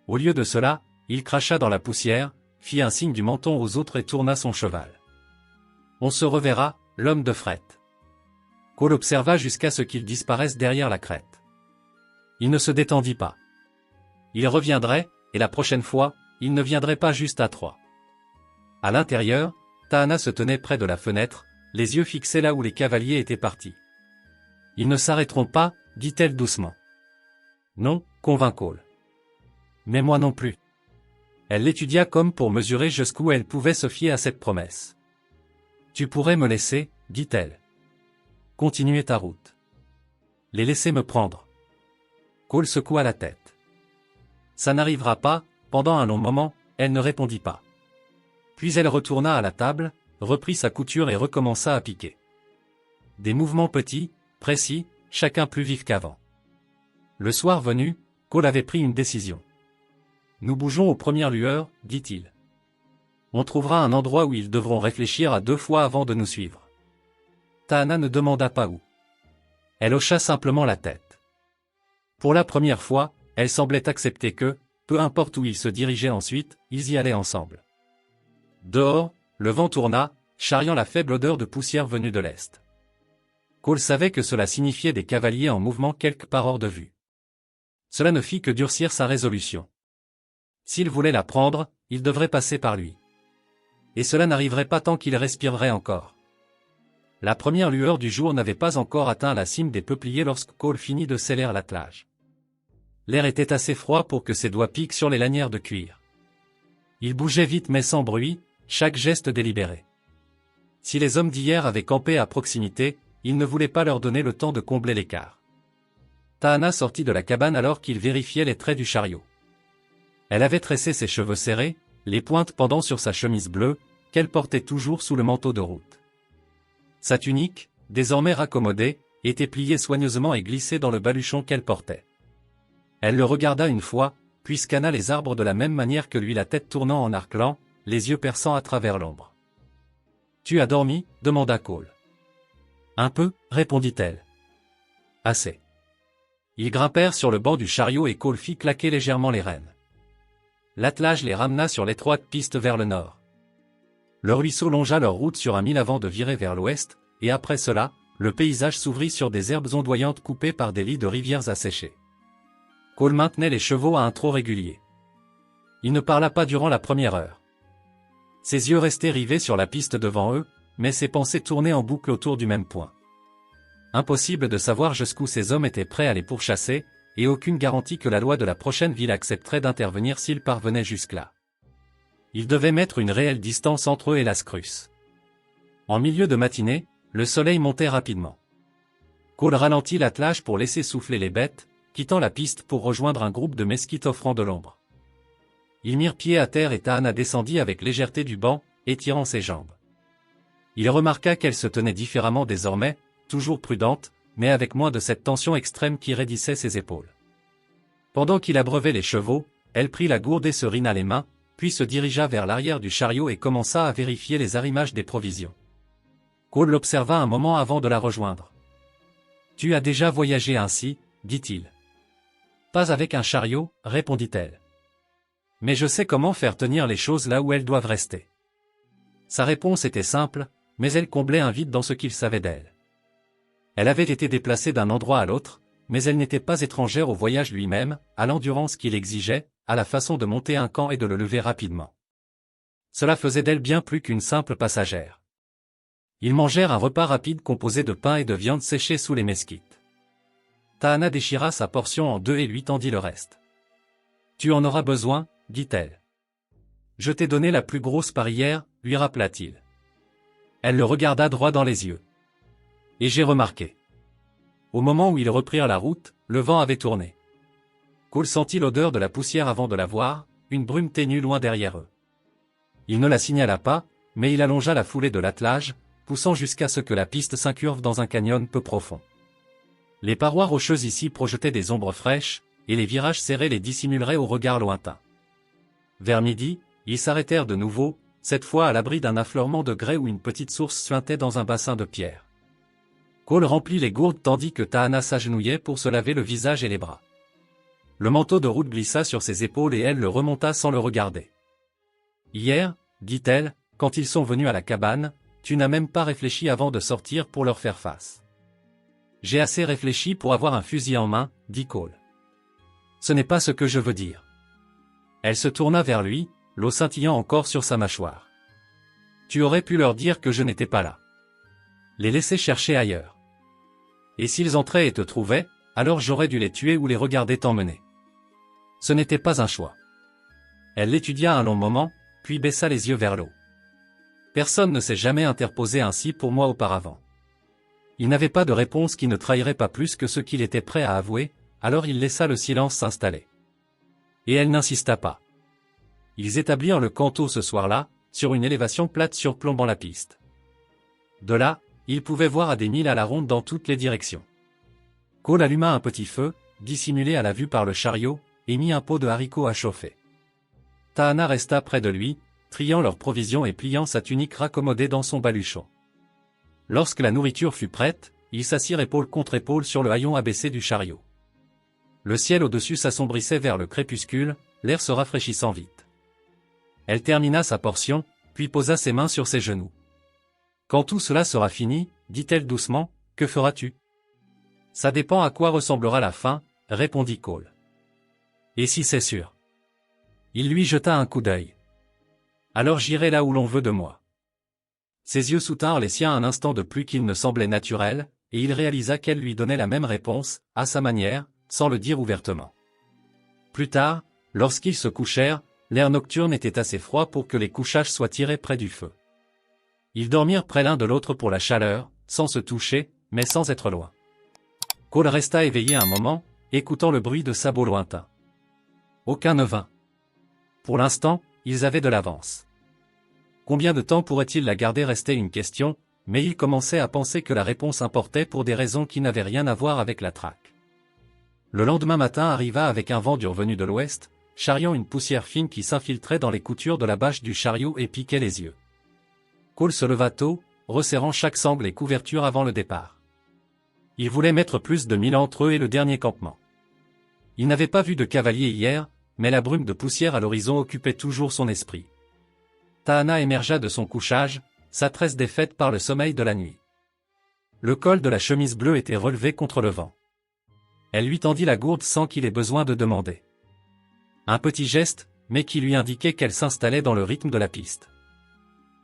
Au lieu de cela, il cracha dans la poussière, fit un signe du menton aux autres et tourna son cheval. « On se reverra, l'homme de fret. » Cole observa jusqu'à ce qu'il disparaisse derrière la crête. Il ne se détendit pas. Il reviendrait, et la prochaine fois, il ne viendrait pas juste à 3. À l'intérieur, Tahana se tenait près de la fenêtre, les yeux fixés là où les cavaliers étaient partis. « Ils ne s'arrêteront pas, dit-elle doucement. »« Non, » convint Cole. « Mais moi non plus. » Elle l'étudia comme pour mesurer jusqu'où elle pouvait se fier à cette promesse. « Tu pourrais me laisser, dit-elle. Continuer ta route. Les laisser me prendre. » Cole secoua la tête. « Ça n'arrivera pas. » Pendant un long moment, elle ne répondit pas. Puis elle retourna à la table, reprit sa couture et recommença à piquer. Des mouvements petits, précis, chacun plus vif qu'avant. Le soir venu, Cole avait pris une décision. « Nous bougeons aux premières lueurs, dit-il. On trouvera un endroit où ils devront réfléchir à 2 fois avant de nous suivre. » Tahana ne demanda pas où. Elle hocha simplement la tête. Pour la première fois, elle semblait accepter que, peu importe où ils se dirigeaient ensuite, ils y allaient ensemble. Dehors, le vent tourna, charriant la faible odeur de poussière venue de l'est. Cole savait que cela signifiait des cavaliers en mouvement quelque part hors de vue. Cela ne fit que durcir sa résolution. S'il voulait la prendre, il devrait passer par lui. Et cela n'arriverait pas tant qu'il respirerait encore. La première lueur du jour n'avait pas encore atteint la cime des peupliers lorsque Cole finit de sceller l'attelage. L'air était assez froid pour que ses doigts piquent sur les lanières de cuir. Il bougeait vite mais sans bruit, chaque geste délibéré. Si les hommes d'hier avaient campé à proximité, il ne voulait pas leur donner le temps de combler l'écart. Tahana sortit de la cabane alors qu'il vérifiait les traits du chariot. Elle avait tressé ses cheveux serrés, les pointes pendant sur sa chemise bleue, qu'elle portait toujours sous le manteau de route. Sa tunique, désormais raccommodée, était pliée soigneusement et glissée dans le baluchon qu'elle portait. Elle le regarda une fois, puis scanna les arbres de la même manière que lui, la tête tournant en arc-lent, les yeux perçant à travers l'ombre. « Tu as dormi ?» demanda Cole. « Un peu » répondit-elle. « Assez. » Ils grimpèrent sur le banc du chariot et Cole fit claquer légèrement les rênes. L'attelage les ramena sur l'étroite piste vers le nord. Le ruisseau longea leur route sur un mille avant de virer vers l'ouest, et après cela, le paysage s'ouvrit sur des herbes ondoyantes coupées par des lits de rivières asséchées. Cole maintenait les chevaux à un trot régulier. Il ne parla pas durant la première heure. Ses yeux restaient rivés sur la piste devant eux, mais ses pensées tournaient en boucle autour du même point. Impossible de savoir jusqu'où ces hommes étaient prêts à les pourchasser, et aucune garantie que la loi de la prochaine ville accepterait d'intervenir s'ils parvenaient jusque-là. Ils devaient mettre une réelle distance entre eux et Lascrus. En milieu de matinée, le soleil montait rapidement. Cole ralentit l'attelage pour laisser souffler les bêtes, quittant la piste pour rejoindre un groupe de mesquites offrant de l'ombre. Ils mirent pied à terre et Tahana descendit avec légèreté du banc, étirant ses jambes. Il remarqua qu'elle se tenait différemment désormais, toujours prudente, mais avec moins de cette tension extrême qui raidissait ses épaules. Pendant qu'il abreuvait les chevaux, elle prit la gourde et se rina les mains, puis se dirigea vers l'arrière du chariot et commença à vérifier les arrimages des provisions. Cole l'observa un moment avant de la rejoindre. « Tu as déjà voyagé ainsi, dit-il. »« Pas avec un chariot, répondit-elle. Mais je sais comment faire tenir les choses là où elles doivent rester. » Sa réponse était simple, mais elle comblait un vide dans ce qu'il savait d'elle. Elle avait été déplacée d'un endroit à l'autre, mais elle n'était pas étrangère au voyage lui-même, à l'endurance qu'il exigeait, à la façon de monter un camp et de le lever rapidement. Cela faisait d'elle bien plus qu'une simple passagère. Ils mangèrent un repas rapide composé de pain et de viande séchée sous les mesquites. Tahana déchira sa portion en deux et lui tendit le reste. « Tu en auras besoin, dit-elle. Je t'ai donné la plus grosse par hier, lui rappela-t-il. Elle le regarda droit dans les yeux. Et j'ai remarqué. Au moment où ils reprirent la route, le vent avait tourné. Cole sentit l'odeur de la poussière avant de la voir, une brume ténue loin derrière eux. Il ne la signala pas, mais il allongea la foulée de l'attelage, poussant jusqu'à ce que la piste s'incurve dans un canyon peu profond. Les parois rocheuses ici projetaient des ombres fraîches, et les virages serrés les dissimuleraient au regard lointain. Vers midi, ils s'arrêtèrent de nouveau, cette fois à l'abri d'un affleurement de grès où une petite source suintait dans un bassin de pierre. Cole remplit les gourdes tandis que Tahana s'agenouillait pour se laver le visage et les bras. Le manteau de route glissa sur ses épaules et elle le remonta sans le regarder. « Hier, dit-elle, quand ils sont venus à la cabane, tu n'as même pas réfléchi avant de sortir pour leur faire face. »« J'ai assez réfléchi pour avoir un fusil en main, dit Cole. »« Ce n'est pas ce que je veux dire. » Elle se tourna vers lui, l'eau scintillant encore sur sa mâchoire. « Tu aurais pu leur dire que je n'étais pas là. Les laisser chercher ailleurs. Et s'ils entraient et te trouvaient, alors j'aurais dû les tuer ou les regarder t'emmener. Ce n'était pas un choix. » Elle l'étudia un long moment, puis baissa les yeux vers l'eau. Personne ne s'est jamais interposé ainsi pour moi auparavant. Il n'avait pas de réponse qui ne trahirait pas plus que ce qu'il était prêt à avouer, alors il laissa le silence s'installer. Et elle n'insista pas. Ils établirent le camp tôt ce soir-là, sur une élévation plate surplombant la piste. De là, ils pouvaient voir à des milles à la ronde dans toutes les directions. Cole alluma un petit feu, dissimulé à la vue par le chariot, et mit un pot de haricots à chauffer. Tahana resta près de lui, triant leurs provisions et pliant sa tunique raccommodée dans son baluchon. Lorsque la nourriture fut prête, ils s'assirent épaule contre épaule sur le haillon abaissé du chariot. Le ciel au-dessus s'assombrissait vers le crépuscule, l'air se rafraîchissant vite. Elle termina sa portion, puis posa ses mains sur ses genoux. « Quand tout cela sera fini, dit-elle doucement, que feras-tu ? » « Ça dépend à quoi ressemblera la fin, répondit Cole. « Et si c'est sûr ?» Il lui jeta un coup d'œil. « Alors j'irai là où l'on veut de moi. » Ses yeux soutinrent les siens un instant de plus qu'il ne semblait naturel, et il réalisa qu'elle lui donnait la même réponse, à sa manière, sans le dire ouvertement. Plus tard, lorsqu'ils se couchèrent, l'air nocturne était assez froid pour que les couchages soient tirés près du feu. Ils dormirent près l'un de l'autre pour la chaleur, sans se toucher, mais sans être loin. Cole resta éveillé un moment, écoutant le bruit de sabots lointains. Aucun ne vint. Pour l'instant, ils avaient de l'avance. Combien de temps pourrait-il la garder restait une question, mais il commençait à penser que la réponse importait pour des raisons qui n'avaient rien à voir avec la traque. Le lendemain matin arriva avec un vent dur venu de l'ouest, charriant une poussière fine qui s'infiltrait dans les coutures de la bâche du chariot et piquait les yeux. Cole se leva tôt, resserrant chaque sangle et couverture avant le départ. Il voulait mettre plus de 1000 entre eux et le dernier campement. Il n'avait pas vu de cavalier hier, mais la brume de poussière à l'horizon occupait toujours son esprit. Tahana émergea de son couchage, sa tresse défaite par le sommeil de la nuit. Le col de la chemise bleue était relevé contre le vent. Elle lui tendit la gourde sans qu'il ait besoin de demander. Un petit geste, mais qui lui indiquait qu'elle s'installait dans le rythme de la piste.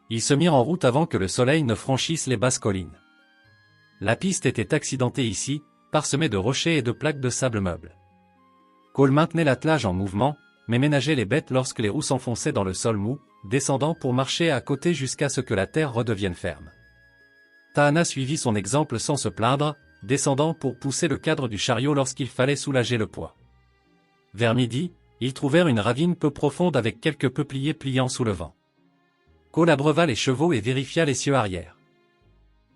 Ils se mirent en route avant que le soleil ne franchisse les basses collines. La piste était accidentée ici, parsemée de rochers et de plaques de sable meuble. Cole maintenait l'attelage en mouvement, mais ménageait les bêtes lorsque les roues s'enfonçaient dans le sol mou, descendant pour marcher à côté jusqu'à ce que la terre redevienne ferme. Tahana suivit son exemple sans se plaindre, descendant pour pousser le cadre du chariot lorsqu'il fallait soulager le poids. Vers midi, ils trouvèrent une ravine peu profonde avec quelques peupliers pliants sous le vent. Cole abreuva les chevaux et vérifia l'essieu arrière.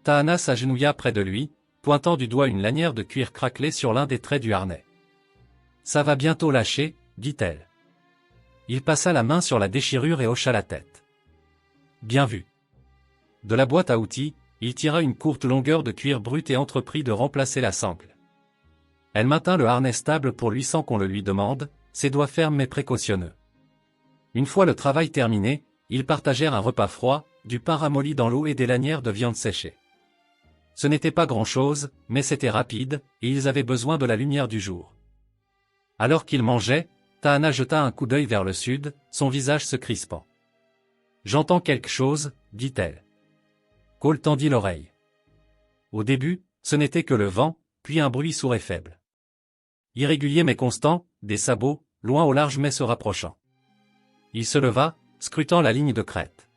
Tahana s'agenouilla près de lui, pointant du doigt une lanière de cuir craquelée sur l'un des traits du harnais. « Ça va bientôt lâcher, dit-elle. » Il passa la main sur la déchirure et hocha la tête. « Bien vu. » De la boîte à outils, il tira une courte longueur de cuir brut et entreprit de remplacer la sangle. Elle maintint le harnais stable pour lui sans qu'on le lui demande, ses doigts fermes mais précautionneux. Une fois le travail terminé, ils partagèrent un repas froid, du pain ramolli dans l'eau et des lanières de viande séchée. Ce n'était pas grand-chose, mais c'était rapide, et ils avaient besoin de la lumière du jour. Alors qu'ils mangeaient, Tahana jeta un coup d'œil vers le sud, son visage se crispant. « J'entends quelque chose, dit-elle. » Cole tendit l'oreille. Au début, ce n'était que le vent, puis un bruit sourd et faible. Irrégulier mais constant, des sabots, loin au large mais se rapprochant. Il se leva, scrutant la ligne de crête.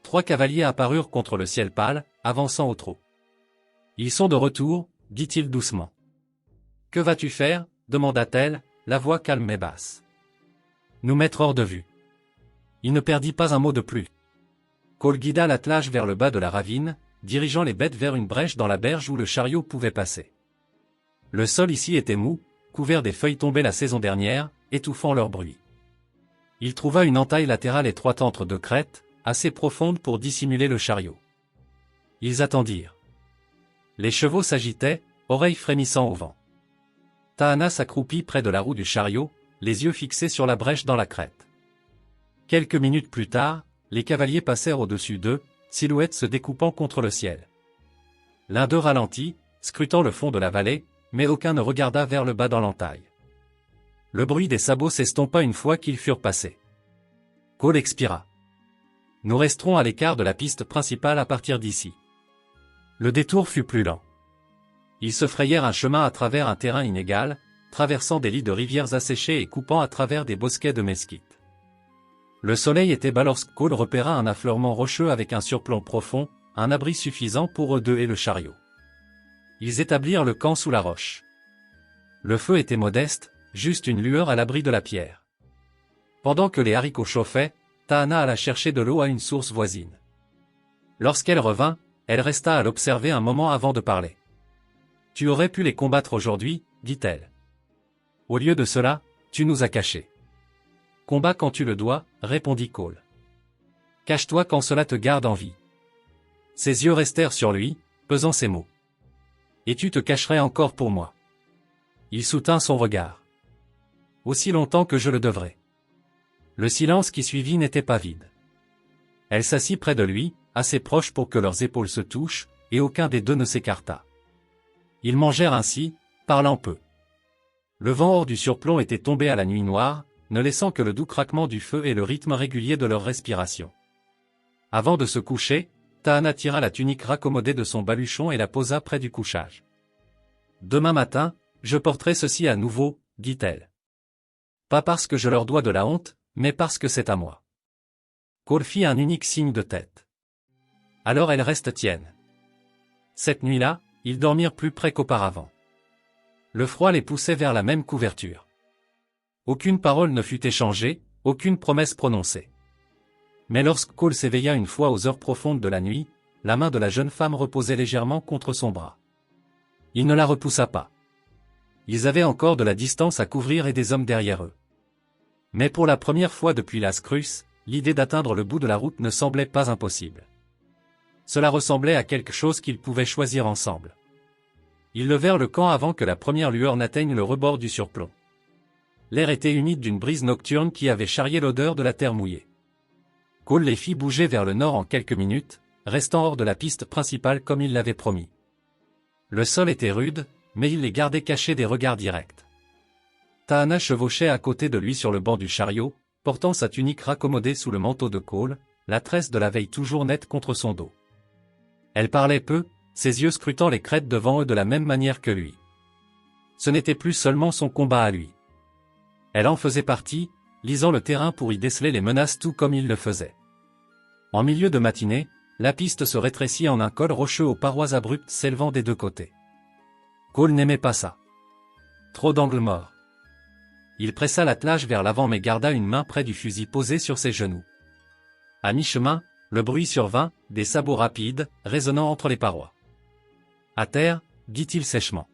3 cavaliers apparurent contre le ciel pâle, avançant au trot. « Ils sont de retour, dit-il doucement. »« Que vas-tu faire » demanda-t-elle, la voix calme mais basse. « Nous mettre hors de vue. » Il ne perdit pas un mot de plus. Cole guida l'attelage vers le bas de la ravine, dirigeant les bêtes vers une brèche dans la berge où le chariot pouvait passer. Le sol ici était mou, couvert des feuilles tombées la saison dernière, étouffant leur bruit. Il trouva une entaille latérale étroite entre 2 crêtes, assez profonde pour dissimuler le chariot. Ils attendirent. Les chevaux s'agitaient, oreilles frémissant au vent. Tahana s'accroupit près de la roue du chariot, les yeux fixés sur la brèche dans la crête. Quelques minutes plus tard, les cavaliers passèrent au-dessus d'eux, silhouettes se découpant contre le ciel. L'un d'eux ralentit, scrutant le fond de la vallée, mais aucun ne regarda vers le bas dans l'entaille. Le bruit des sabots s'estompa une fois qu'ils furent passés. Cole expira. « Nous resterons à l'écart de la piste principale à partir d'ici. » Le détour fut plus lent. Ils se frayèrent un chemin à travers un terrain inégal, traversant des lits de rivières asséchées et coupant à travers des bosquets de mesquites. Le soleil était bas lorsque Cole repéra un affleurement rocheux avec un surplomb profond, un abri suffisant pour eux deux et le chariot. Ils établirent le camp sous la roche. Le feu était modeste, juste une lueur à l'abri de la pierre. Pendant que les haricots chauffaient, Tahana alla chercher de l'eau à une source voisine. Lorsqu'elle revint, elle resta à l'observer un moment avant de parler. « Tu aurais pu les combattre aujourd'hui, dit-elle. Au lieu de cela, tu nous as cachés. »« Combat quand tu le dois, répondit Cole. Cache-toi quand cela te garde en vie. » Ses yeux restèrent sur lui, pesant ces mots. « Et tu te cacherais encore pour moi. » Il soutint son regard. « Aussi longtemps que je le devrais. » Le silence qui suivit n'était pas vide. Elle s'assit près de lui, assez proche pour que leurs épaules se touchent, et aucun des deux ne s'écarta. Ils mangèrent ainsi, parlant peu. Le vent hors du surplomb était tombé à la nuit noire, ne laissant que le doux craquement du feu et le rythme régulier de leur respiration. Avant de se coucher, Tahana tira la tunique raccommodée de son baluchon et la posa près du couchage. « Demain matin, je porterai ceci à nouveau, dit-elle. Pas parce que je leur dois de la honte, mais parce que c'est à moi. » Cole fit un unique signe de tête. « Alors elles restent tiennes. » Cette nuit-là, ils dormirent plus près qu'auparavant. Le froid les poussait vers la même couverture. Aucune parole ne fut échangée, aucune promesse prononcée. Mais lorsque Cole s'éveilla une fois aux heures profondes de la nuit, la main de la jeune femme reposait légèrement contre son bras. Il ne la repoussa pas. Ils avaient encore de la distance à couvrir et des hommes derrière eux. Mais pour la première fois depuis Las Cruz, l'idée d'atteindre le bout de la route ne semblait pas impossible. Cela ressemblait à quelque chose qu'ils pouvaient choisir ensemble. Ils levèrent le camp avant que la première lueur n'atteigne le rebord du surplomb. L'air était humide d'une brise nocturne qui avait charrié l'odeur de la terre mouillée. Cole les fit bouger vers le nord en quelques minutes, restant hors de la piste principale comme il l'avait promis. Le sol était rude, mais il les gardait cachés des regards directs. Tahana chevauchait à côté de lui sur le banc du chariot, portant sa tunique raccommodée sous le manteau de Cole, la tresse de la veille toujours nette contre son dos. Elle parlait peu, ses yeux scrutant les crêtes devant eux de la même manière que lui. Ce n'était plus seulement son combat à lui. Elle en faisait partie, lisant le terrain pour y déceler les menaces tout comme il le faisait. En milieu de matinée, la piste se rétrécit en un col rocheux aux parois abruptes s'élevant des deux côtés. Cole n'aimait pas ça. Trop d'angles morts. Il pressa l'attelage vers l'avant mais garda une main près du fusil posé sur ses genoux. À mi-chemin, le bruit survint, des sabots rapides, résonnant entre les parois. À terre, dit-il sèchement.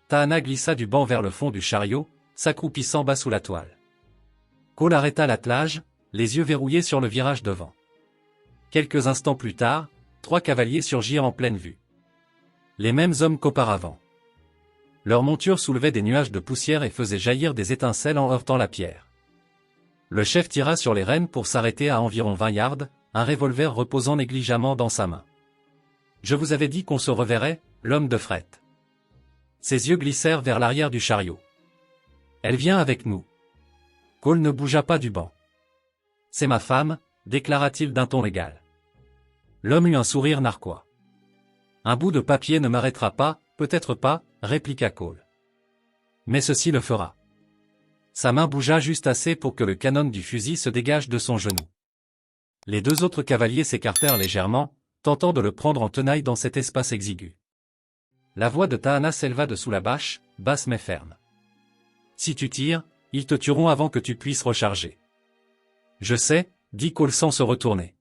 Tahana glissa du banc vers le fond du chariot, s'accroupissant bas sous la toile. Cole arrêta l'attelage, les yeux verrouillés sur le virage devant. Quelques instants plus tard, 3 cavaliers surgirent en pleine vue. Les mêmes hommes qu'auparavant. Leurs montures soulevaient des nuages de poussière et faisaient jaillir des étincelles en heurtant la pierre. Le chef tira sur les rênes pour s'arrêter à environ 20 yards, un revolver reposant négligemment dans sa main. « Je vous avais dit qu'on se reverrait, l'homme de fret. » Ses yeux glissèrent vers l'arrière du chariot. « Elle vient avec nous. » Cole ne bougea pas du banc. « C'est ma femme, déclara-t-il d'un ton égal. L'homme eut un sourire narquois. « Un bout de papier ne m'arrêtera pas, peut-être pas, répliqua Cole. Mais ceci le fera. » Sa main bougea juste assez pour que le canon du fusil se dégage de son genou. Les 2 autres cavaliers s'écartèrent légèrement, tentant de le prendre en tenaille dans cet espace exigu. La voix de Tahana s'éleva de sous la bâche, basse mais ferme. « Si tu tires, ils te tueront avant que tu puisses recharger. »« Je sais, » dit Cole sans se retourner.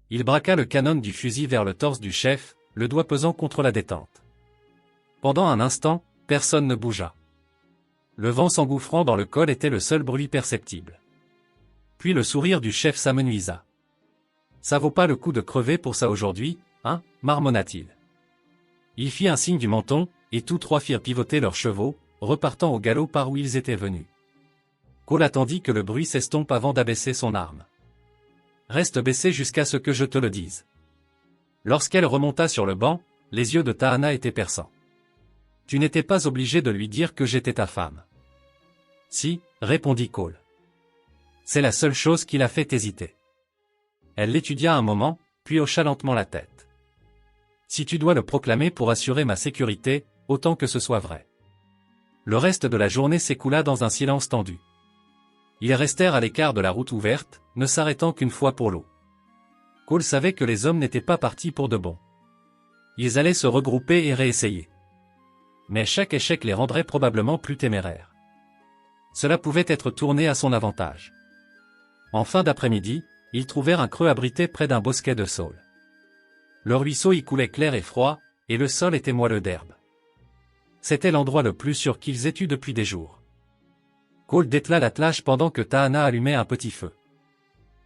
Il braqua le canon du fusil vers le torse du chef, le doigt pesant contre la détente. Pendant un instant, personne ne bougea. Le vent s'engouffrant dans le col était le seul bruit perceptible. Puis le sourire du chef s'amenuisa. « Ça vaut pas le coup de crever pour ça aujourd'hui, hein » marmonna-t-il. Il fit un signe du menton, et tous 3 firent pivoter leurs chevaux, repartant au galop par où ils étaient venus. Cole attendit que le bruit s'estompe avant d'abaisser son arme. « Reste baissé jusqu'à ce que je te le dise. » Lorsqu'elle remonta sur le banc, les yeux de Tahana étaient perçants. « Tu n'étais pas obligé de lui dire que j'étais ta femme. »« Si, » répondit Cole. C'est la seule chose qui l'a fait hésiter. Elle l'étudia un moment, puis hocha lentement la tête. « Si tu dois le proclamer pour assurer ma sécurité, autant que ce soit vrai. » Le reste de la journée s'écoula dans un silence tendu. Ils restèrent à l'écart de la route ouverte, ne s'arrêtant qu'une fois pour l'eau. Cole savait que les hommes n'étaient pas partis pour de bon. Ils allaient se regrouper et réessayer. Mais chaque échec les rendrait probablement plus téméraires. Cela pouvait être tourné à son avantage. En fin d'après-midi, ils trouvèrent un creux abrité près d'un bosquet de saules. Le ruisseau y coulait clair et froid, et le sol était moelleux d'herbe. C'était l'endroit le plus sûr qu'ils aient eu depuis des jours. Cole détela l'attelage pendant que Tahana allumait un petit feu.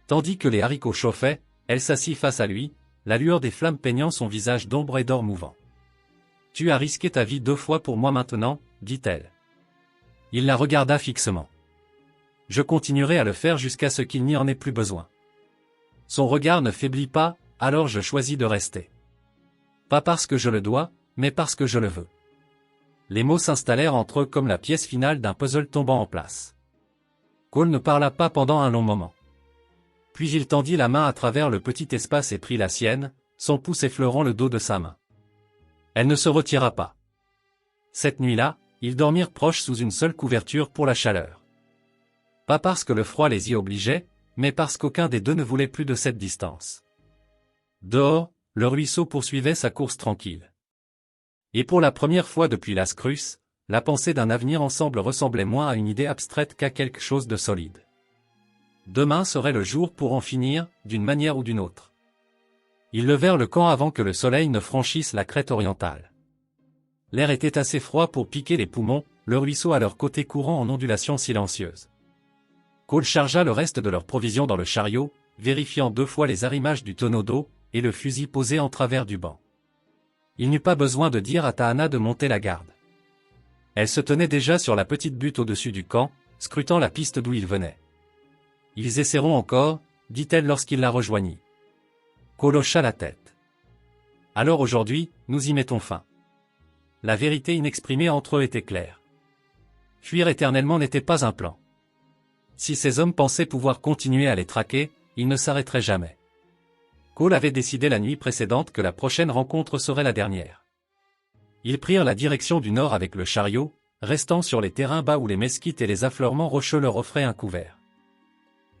Tandis que les haricots chauffaient, elle s'assit face à lui, la lueur des flammes peignant son visage d'ombre et d'or mouvant. « Tu as risqué ta vie 2 fois pour moi maintenant, » dit-elle. Il la regarda fixement. « Je continuerai à le faire jusqu'à ce qu'il n'y en ait plus besoin. » Son regard ne faiblit pas, alors je choisis de rester. Pas parce que je le dois, mais parce que je le veux. Les mots s'installèrent entre eux comme la pièce finale d'un puzzle tombant en place. Cole ne parla pas pendant un long moment. Puis il tendit la main à travers le petit espace et prit la sienne, son pouce effleurant le dos de sa main. Elle ne se retira pas. Cette nuit-là, ils dormirent proches sous une seule couverture pour la chaleur. Pas parce que le froid les y obligeait, mais parce qu'aucun des 2 ne voulait plus de cette distance. Dehors, le ruisseau poursuivait sa course tranquille. Et pour la première fois depuis Las Cruces, la pensée d'un avenir ensemble ressemblait moins à une idée abstraite qu'à quelque chose de solide. Demain serait le jour pour en finir, d'une manière ou d'une autre. Ils levèrent le camp avant que le soleil ne franchisse la crête orientale. L'air était assez froid pour piquer les poumons, le ruisseau à leur côté courant en ondulations silencieuses. Cole chargea le reste de leurs provisions dans le chariot, vérifiant 2 fois les arrimages du tonneau d'eau, et le fusil posé en travers du banc. Il n'eut pas besoin de dire à Tahana de monter la garde. Elle se tenait déjà sur la petite butte au-dessus du camp, scrutant la piste d'où ils venaient. « Ils essaieront encore, » dit-elle lorsqu'il la rejoignit. Cole hocha la tête. « Alors aujourd'hui, nous y mettons fin. » La vérité inexprimée entre eux était claire. Fuir éternellement n'était pas un plan. Si ces hommes pensaient pouvoir continuer à les traquer, ils ne s'arrêteraient jamais. Cole avait décidé la nuit précédente que la prochaine rencontre serait la dernière. Ils prirent la direction du nord avec le chariot, restant sur les terrains bas où les mesquites et les affleurements rocheux leur offraient un couvert.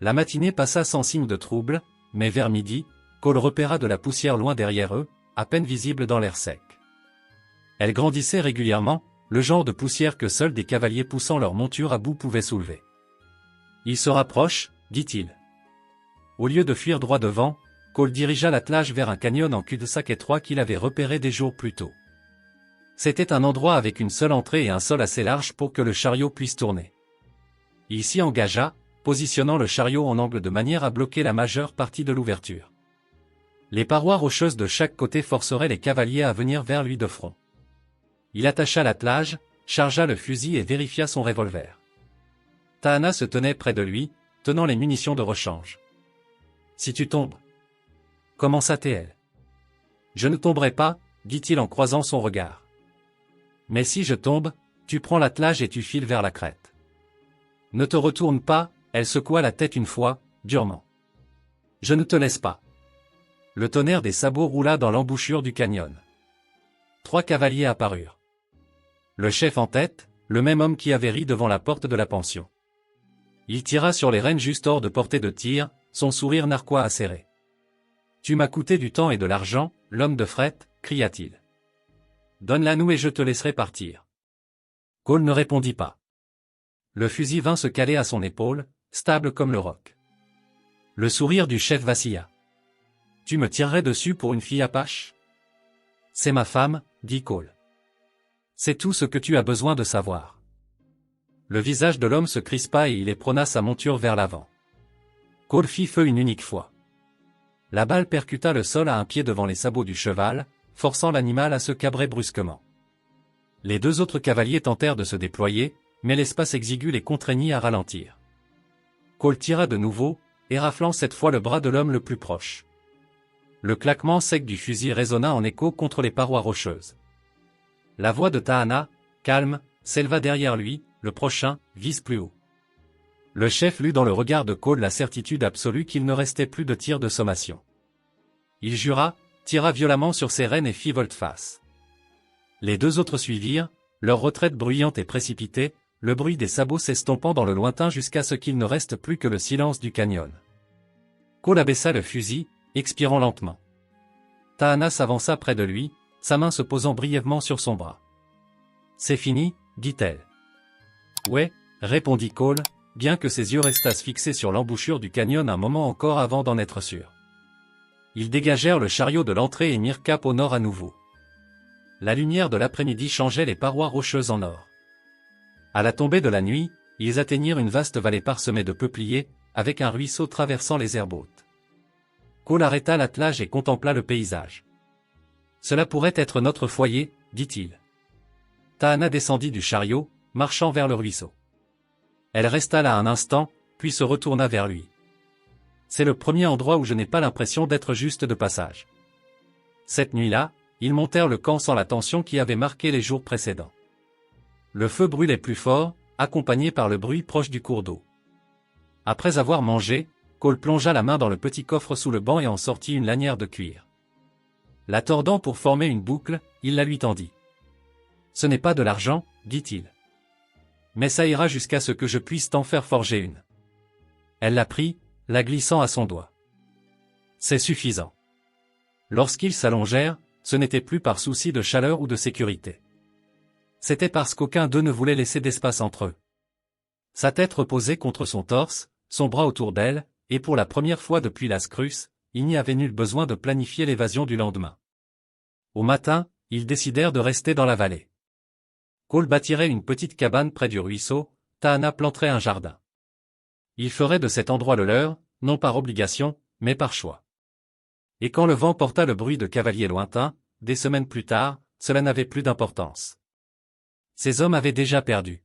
La matinée passa sans signe de trouble, mais vers midi, Cole repéra de la poussière loin derrière eux, à peine visible dans l'air sec. Elle grandissait régulièrement, le genre de poussière que seuls des cavaliers poussant leur monture à bout pouvaient soulever. Il se rapproche, dit-il. Au lieu de fuir droit devant, Cole dirigea l'attelage vers un canyon en cul-de-sac étroit qu'il avait repéré des jours plus tôt. C'était un endroit avec une seule entrée et un sol assez large pour que le chariot puisse tourner. Il s'y engagea, positionnant le chariot en angle de manière à bloquer la majeure partie de l'ouverture. Les parois rocheuses de chaque côté forceraient les cavaliers à venir vers lui de front. Il attacha l'attelage, chargea le fusil et vérifia son revolver. Taana se tenait près de lui, tenant les munitions de rechange. « Si tu tombes » commença T.L. « Je ne tomberai pas, dit-il en croisant son regard. Mais si je tombe, tu prends l'attelage et tu files vers la crête. Ne te retourne pas, elle secoua la tête une fois, durement. Je ne te laisse pas. Le tonnerre des sabots roula dans l'embouchure du canyon. 3 cavaliers apparurent. Le chef en tête, le même homme qui avait ri devant la porte de la pension. Il tira sur les rênes juste hors de portée de tir, son sourire narquois acéré. « Tu m'as coûté du temps et de l'argent, l'homme de fret, cria-t-il. Donne-la-nous et je te laisserai partir. » Cole ne répondit pas. Le fusil vint se caler à son épaule, stable comme le roc. Le sourire du chef vacilla. « Tu me tirerais dessus pour une fille apache ? » « C'est ma femme, dit Cole. C'est tout ce que tu as besoin de savoir. » Le visage de l'homme se crispa et il éprona sa monture vers l'avant. Cole fit feu une unique fois. La balle percuta le sol à un pied devant les sabots du cheval, forçant l'animal à se cabrer brusquement. Les 2 autres cavaliers tentèrent de se déployer, mais l'espace exigu les contraignit à ralentir. Cole tira de nouveau, éraflant cette fois le bras de l'homme le plus proche. Le claquement sec du fusil résonna en écho contre les parois rocheuses. La voix de Taana, calme, s'éleva derrière lui, le prochain, vise plus haut. Le chef lut dans le regard de Cole la certitude absolue qu'il ne restait plus de tir de sommation. Il jura, tira violemment sur ses rênes et fit volte-face. Les 2 autres suivirent, leur retraite bruyante et précipitée, le bruit des sabots s'estompant dans le lointain jusqu'à ce qu'il ne reste plus que le silence du canyon. Cole abaissa le fusil, expirant lentement. Taana s'avança près de lui, sa main se posant brièvement sur son bras. « C'est fini, dit-elle. »« Ouais, » répondit Cole, bien que ses yeux restassent fixés sur l'embouchure du canyon un moment encore avant d'en être sûr. Ils dégagèrent le chariot de l'entrée et mirent cap au nord à nouveau. La lumière de l'après-midi changeait les parois rocheuses en or. À la tombée de la nuit, ils atteignirent une vaste vallée parsemée de peupliers, avec un ruisseau traversant les herbes hautes. Cole arrêta l'attelage et contempla le paysage. « Cela pourrait être notre foyer, dit-il. » Taana descendit du chariot, marchant vers le ruisseau. Elle resta là un instant, puis se retourna vers lui. « C'est le premier endroit où je n'ai pas l'impression d'être juste de passage. » Cette nuit-là, ils montèrent le camp sans la tension qui avait marqué les jours précédents. Le feu brûlait plus fort, accompagné par le bruit proche du cours d'eau. Après avoir mangé, Cole plongea la main dans le petit coffre sous le banc et en sortit une lanière de cuir. La tordant pour former une boucle, il la lui tendit. « Ce n'est pas de l'argent, dit-il. Mais ça ira jusqu'à ce que je puisse t'en faire forger une. » Elle la prit, la glissant à son doigt. « C'est suffisant. » Lorsqu'ils s'allongèrent, ce n'était plus par souci de chaleur ou de sécurité. C'était parce qu'aucun d'eux ne voulait laisser d'espace entre eux. Sa tête reposait contre son torse, son bras autour d'elle, et pour la première fois depuis la Scruce, il n'y avait nul besoin de planifier l'évasion du lendemain. Au matin, ils décidèrent de rester dans la vallée. Cole bâtirait une petite cabane près du ruisseau, Taana planterait un jardin. Ils feraient de cet endroit le leur, non par obligation, mais par choix. Et quand le vent porta le bruit de cavaliers lointains, des semaines plus tard, cela n'avait plus d'importance. Ces hommes avaient déjà perdu.